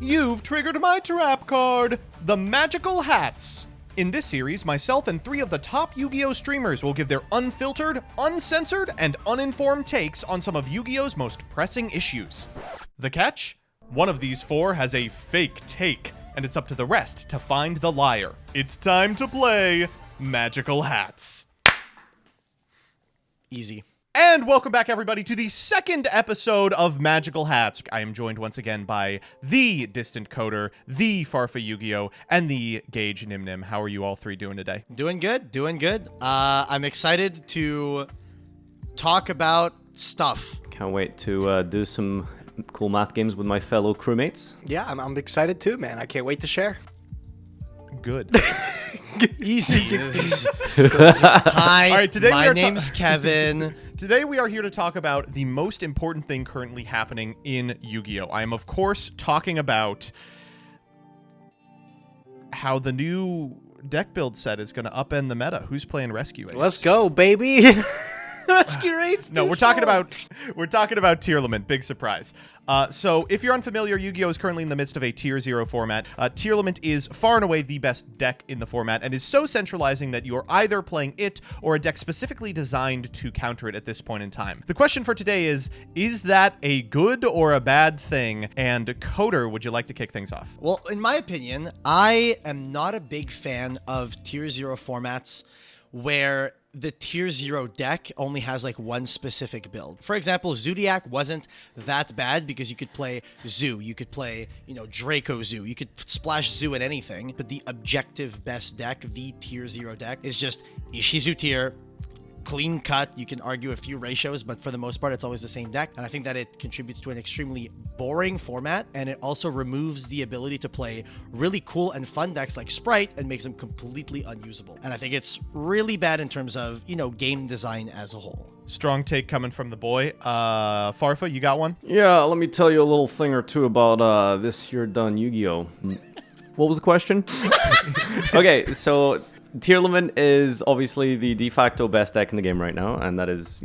You've triggered my trap card, the Magical Hats. In this series, myself and 3 of the top Yu-Gi-Oh! Streamers will give their unfiltered, uncensored, and uninformed takes on some of Yu-Gi-Oh!'s most pressing issues. The catch? One of these 4 has a fake take, and it's up to the rest to find the liar. It's time to play Magical Hats. Easy. And welcome back, everybody, to the second episode of Magical Hats. I am joined once again by the Distant Coder, the Farfa Yu-Gi-Oh!, and the Gage Nimnim. How are you all 3 doing today? Doing good, doing good. I'm excited to talk about stuff. Can't wait to do some cool math games with my fellow crewmates. Yeah, I'm excited too, man. I can't wait to share. Good. Easy. Hi, All right, today my name's Kevin. Today we are here to talk about the most important thing currently happening in Yu-Gi-Oh! I am, of course, talking about how the new deck build set is going to upend the meta. Who's playing Rescue Ace? Let's go, baby. Rescue rates. No, we're talking about TEARLAMENT. Big surprise. So if you're unfamiliar, Yu-Gi-Oh! Is currently in the midst of a Tier 0 format. TEARLAMENT is far and away the best deck in the format and is so centralizing that you're either playing it or a deck specifically designed to counter it at this point in time. The question for today is that a good or a bad thing? And Coder, would you like to kick things off? Well, in my opinion, I am not a big fan of Tier 0 formats where the Tier 0 deck only has like one specific build. For example, Zodiac wasn't that bad because you could play Zoo, you could play, Draco Zoo, you could splash Zoo at anything, but the objective best deck, the Tier 0 deck, is just Ishizu tier, clean cut. You can argue a few ratios, but for the most part, it's always the same deck. And I think that it contributes to an extremely boring format, and it also removes the ability to play really cool and fun decks like Sprite and makes them completely unusable. And I think it's really bad in terms of, game design as a whole. Strong take coming from the boy. Farfa, you got one? Yeah, let me tell you a little thing or two about this here done Yu-Gi-Oh! What was the question? Okay, so TEARLAMENT is obviously the de facto best deck in the game right now, and that is,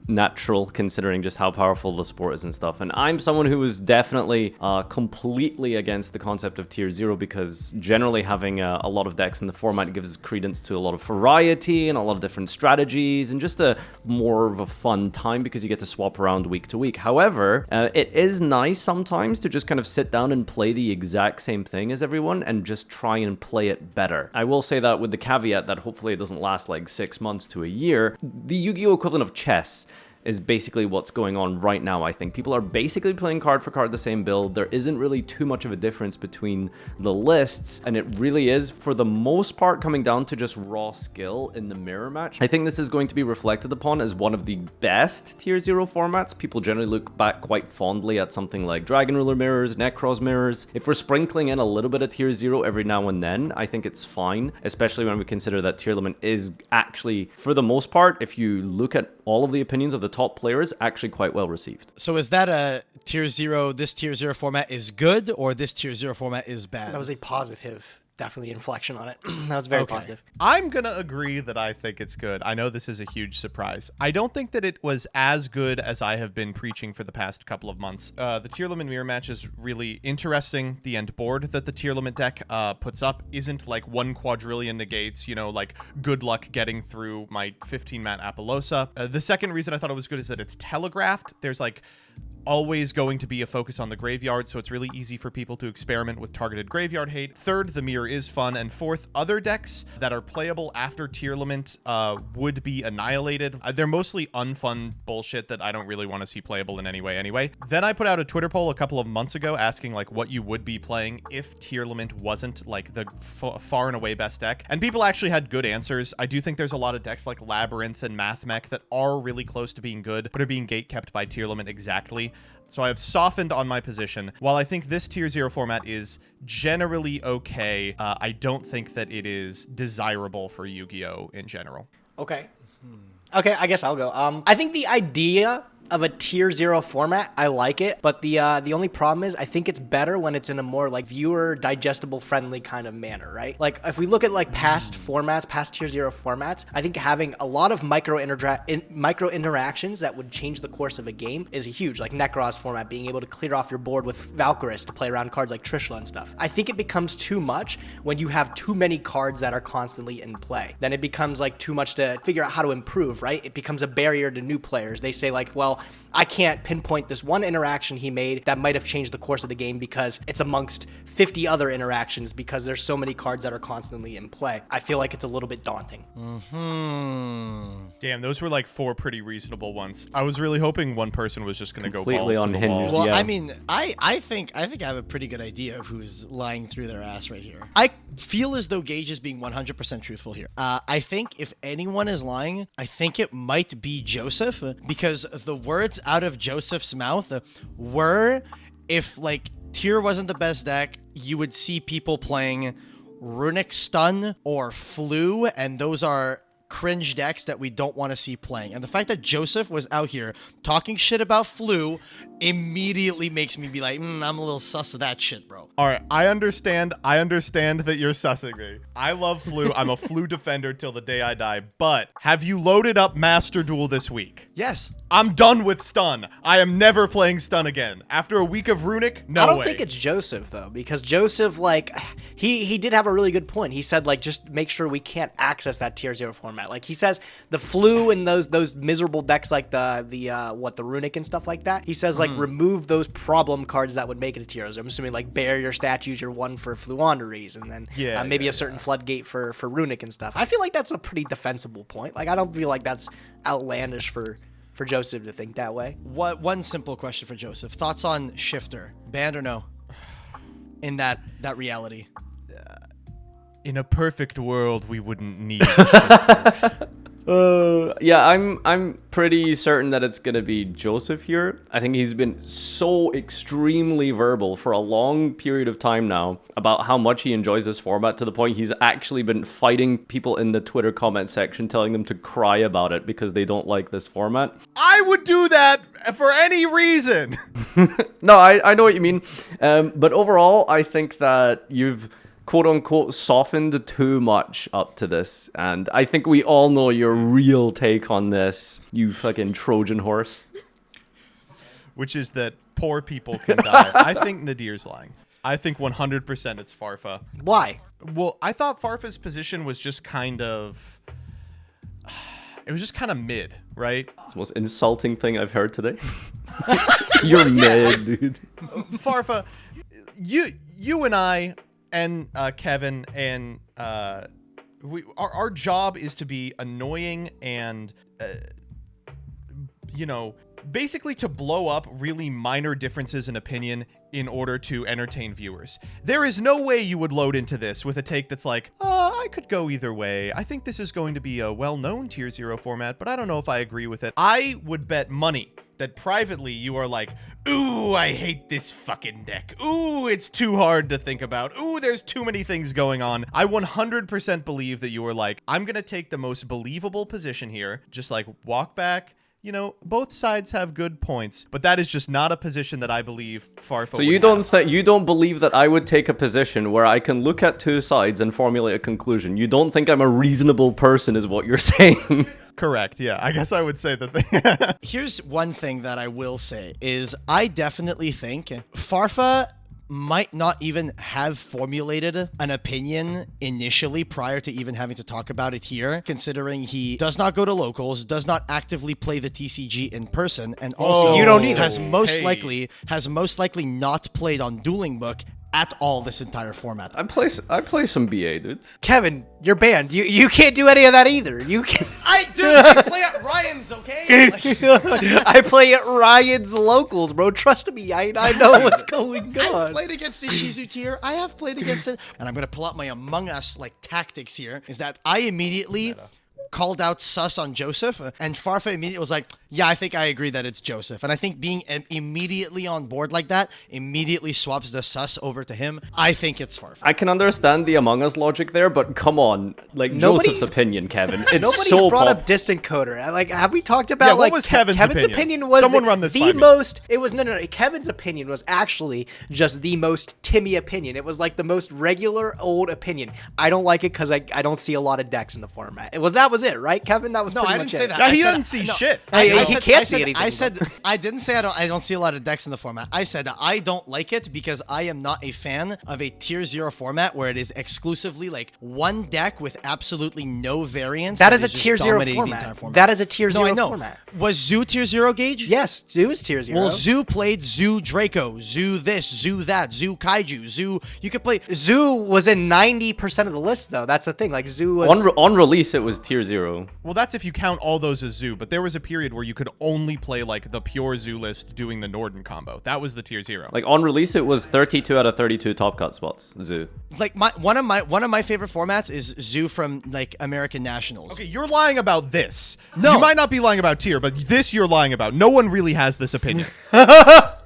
natural considering just how powerful the support is and stuff. And I'm someone who is definitely completely against the concept of Tier 0 because generally having a lot of decks in the format gives credence to a lot of variety and a lot of different strategies and just a more of a fun time because you get to swap around week to week. However, it is nice sometimes to just kind of sit down and play the exact same thing as everyone and just try and play it better. I will say that with the caveat that hopefully it doesn't last like 6 months to a year. The Yu-Gi-Oh! Equivalent of chess is basically what's going on right now, I think. People are basically playing card for card the same build. There isn't really too much of a difference between the lists, and it really is, for the most part, coming down to just raw skill in the mirror match. I think this is going to be reflected upon as one of the best Tier 0 formats. People generally look back quite fondly at something like Dragon Ruler mirrors, Necros mirrors. If we're sprinkling in a little bit of Tier 0 every now and then, I think it's fine, especially when we consider that TEARLAMENT is actually, for the most part, if you look at all of the opinions of the top players, actually quite well received. So is that a Tier 0, this Tier 0 format is good, or this Tier 0 format is bad? That was a positive, definitely inflection on it. That was very positive. I'm going to agree that I think it's good. I know this is a huge surprise. I don't think that it was as good as I have been preaching for the past couple of months. The TEARLAMENT mirror match is really interesting. The end board that the TEARLAMENT deck puts up isn't like 1 quadrillion negates, like good luck getting through my 15-man Apollosa. The second reason I thought it was good is that it's telegraphed. There's like always going to be a focus on the graveyard, so it's really easy for people to experiment with targeted graveyard hate. Third, the mirror is fun. And fourth, other decks that are playable after TEARLAMENT would be annihilated. They're mostly unfun bullshit that I don't really want to see playable in any way anyway. Then I put out a Twitter poll a couple of months ago asking like what you would be playing if TEARLAMENT wasn't like the far and away best deck. And people actually had good answers. I do think there's a lot of decks like Labyrinth and Mathmech that are really close to being good, but are being gatekept by TEARLAMENT exactly. So I have softened on my position. While I think this Tier 0 format is generally okay, I don't think that it is desirable for Yu-Gi-Oh! In general. Okay. Okay, I guess I'll go. I think the idea of a tier 0 format. I like it, but the only problem is I think it's better when it's in a more like viewer digestible friendly kind of manner, right? Like if we look at like past formats, past tier 0 formats, I think having a lot of micro interactions that would change the course of a game is huge. Like Necros format, being able to clear off your board with Valkyris to play around cards like Trishula and stuff. I think it becomes too much when you have too many cards that are constantly in play. Then it becomes like too much to figure out how to improve, right? It becomes a barrier to new players. They say like, well, I can't pinpoint this one interaction he made that might have changed the course of the game because it's amongst 50 other interactions because there's so many cards that are constantly in play. I feel like it's a little bit daunting. Damn, those were like 4 pretty reasonable ones. I was really hoping one person was just going to go Completely balls to the unhinged. wall. Well, Yeah. I mean, I think I have a pretty good idea of who's lying through their ass right here. I feel as though Gage is being 100% truthful here. I think if anyone is lying, I think it might be Joseph, because the words out of Joseph's mouth were, if like Tier wasn't the best deck, you would see people playing Runic Stun or Flu, and those are cringe decks that we don't want to see playing. And the fact that Joseph was out here talking shit about Flu immediately makes me be like, I'm a little sus of that shit, bro. All right, I understand that you're sussing me. I love Flu. I'm a Flu defender till the day I die. But have you loaded up Master Duel this week? Yes. I'm done with Stun. I am never playing Stun again. After a week of Runic, no way. I don't think it's Joseph though, because Joseph, like, he did have a really good point. He said like, just make sure we can't access that tier 0 format. Like he says, the Flu and those miserable decks like the Runic and stuff like that. He says like remove those problem cards that would make it a tier 0. I'm assuming like barrier statues, your one for Fluanderies, and then maybe a certain floodgate for Runic and stuff. I feel like that's a pretty defensible point. Like I don't feel like that's outlandish for Joseph to think that way. One simple question for Joseph. Thoughts on Shifter? Banned or no? In that reality. In a perfect world, we wouldn't need. Yeah, I'm pretty certain that it's gonna be Joseph here. I think he's been so extremely verbal for a long period of time now about how much he enjoys this format, to the point he's actually been fighting people in the Twitter comment section, telling them to cry about it because they don't like this format. I would do that for any reason. No, I know what you mean. But overall, I think that you've quote-unquote softened too much up to this, and I think we all know your real take on this, you fucking Trojan horse. Which is that poor people can die. I think Nadir's lying. I think 100% it's Farfa. Why? Well, I thought Farfa's position was just kind of... It was just kind of mid, right? It's the most insulting thing I've heard today. You're mid, dude. Farfa, you and I... and Kevin and our job is to be annoying and basically to blow up really minor differences in opinion in order to entertain viewers. There is no way you would load into this with a take that's like, I could go either way. I think this is going to be a well-known tier 0 format, but I don't know if I agree with it. I would bet money that privately you are like, ooh, I hate this fucking deck. Ooh, it's too hard to think about. Ooh, there's too many things going on. I 100% believe that you are like, I'm going to take the most believable position here. Just like walk back. Both sides have good points, but that is just not a position that I believe Farfa So you don't believe that I would take a position where I can look at two sides and formulate a conclusion. You don't think I'm a reasonable person is what you're saying. Correct. Yeah, I guess I would say that. Here's one thing that I will say is I definitely think Farfa might not even have formulated an opinion initially prior to even having to talk about it here, considering he does not go to locals, does not actively play the TCG in person, and also You don't either. has most likely not played on Dueling Book at all this entire format. I play some BA, dude. Kevin, you're banned. You can't do any of that either. You can't. I play at Ryan's, okay? I play at Ryan's locals, bro. Trust me, I know what's going I've on. played against the Shizu tier. I have played against it. And I'm going to pull out my Among Us, tactics here, is that I immediately called out sus on Joseph, and Farfa immediately was like, yeah, I think I agree that it's Joseph. And I think being immediately on board like that immediately swaps the sus over to him. I think it's Farfa. I can understand the Among Us logic there, but come on, like Nobody's- Joseph's opinion, Kevin. It's Nobody's so brought pop- up distant coder. Like, have we talked about Yeah, what like was Kevin's opinion? opinion was Someone run this by the me. most. It was no. Kevin's opinion was actually just the most Timmy opinion. It was like the most regular old opinion. I don't like it because I don't see a lot of decks in the format. That was it, right, Kevin? That was No, pretty I much didn't say it. that. Yeah, I he said- doesn't see no. shit. Hey, I he said- can't I see said- anything, I said I didn't say I don't see a lot of decks in the format. I said I don't like it because I am not a fan of a tier 0 format where it is exclusively like one deck with absolutely no variance. That is a just tier 0 dominating the entire format. That is a tier No, 0 I know. format. Was Zoo tier 0 Gage? Yes, Zoo is tier 0. Well, Zoo played Zoo Draco, Zoo this, Zoo that, Zoo Kaiju, Zoo. You could play. Zoo was in 90% of the list, though. That's the thing. Like, Zoo was... on release, it was tier 0. Well, that's if you count all those as Zoo, but there was a period where you could only play like the pure Zoo list doing the Norden combo. That was the tier 0. Like on release, it was 32 out of 32 top cut spots. Zoo. Like one of my favorite formats is Zoo from like American Nationals. Okay, you're lying about this. No. You might not be lying about tier, but this you're lying about. No one really has this opinion.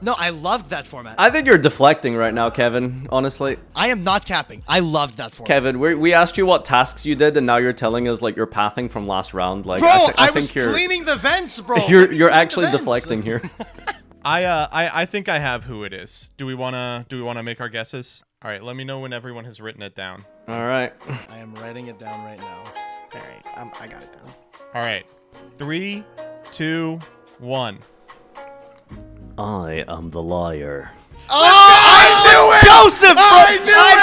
No, I loved that format. I think you're deflecting right now, Kevin. Honestly, I am not capping. I loved that format. Kevin, we asked you what tasks you did, and now you're telling us like you're pathing from last round. Like, Bro, I I was think you're cleaning the vents, bro. you're Cleaning the actually vents. deflecting here. I think I have who it is. Do we wanna make our guesses? All right, let me know when everyone has written it down. All right. I am writing it down right now. All right, I got it down. All right, 3, 2, 1. I am the liar. I knew it! Joseph! I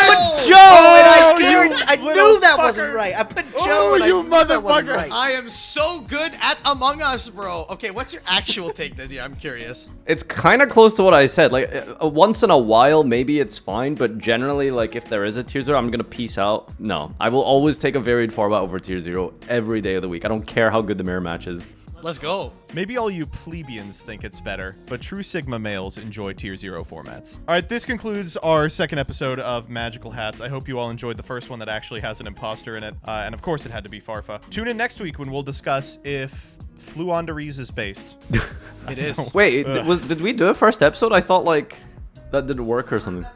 put Joe, Oh, and you I little knew that fucker. wasn't right. I put Joe, Oh, and I you knew that wasn't motherfucker. right. I am so good at Among Us, bro. Okay, what's your actual take then? Yeah, I'm curious. It's kind of close to what I said. Like once in a while, maybe it's fine, but generally, like if there is a tier 0, I'm gonna peace out. No, I will always take a varied format over tier 0 every day of the week. I don't care how good the mirror match is. Let's go. Maybe all you plebeians think it's better, but true Sigma males enjoy tier 0 formats. All right, this concludes our second episode of Magical Hats. I hope you all enjoyed the first one that actually has an imposter in it. And of course, it had to be Farfa. Tune in next week when we'll discuss if Fluonderies is based. It is. Wait, did we do a first episode? I thought like that didn't work or something.